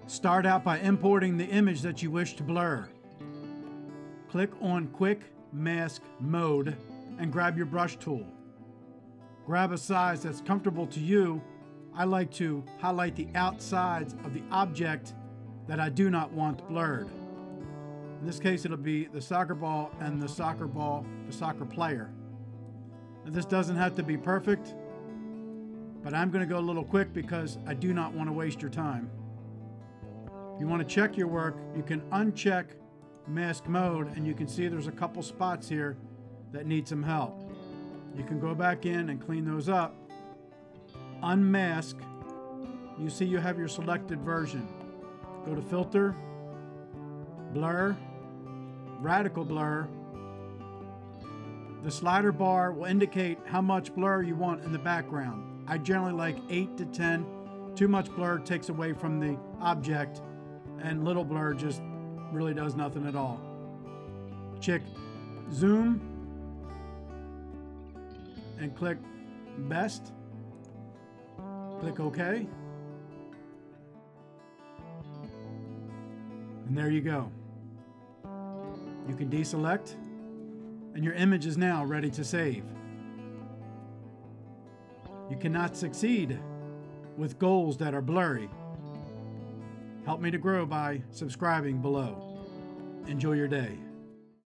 Start out by importing the image that you wish to blur. Click on Quick Mask Mode and grab your brush tool. Grab a size that's comfortable to you. I like to highlight the outsides of the object that I do not want blurred. In this case, it'll be the soccer ball and the soccer player. Now, this doesn't have to be perfect, but I'm going to go a little quick because I do not want to waste your time. If you want to check your work, you can uncheck mask mode and you can see there's a couple spots here that need some help. You can go back in and clean those up. Unmask. You see you have your selected version. Go to Filter, Blur, Radical Blur. The slider bar will indicate how much blur you want in the background. I generally like 8 to 10. Too much blur takes away from the object, and little blur just really does nothing at all. Check Zoom and click Best. Click OK. And there you go. You can deselect, and your image is now ready to save. You cannot succeed with goals that are blurry. Help me to grow by subscribing below. Enjoy your day.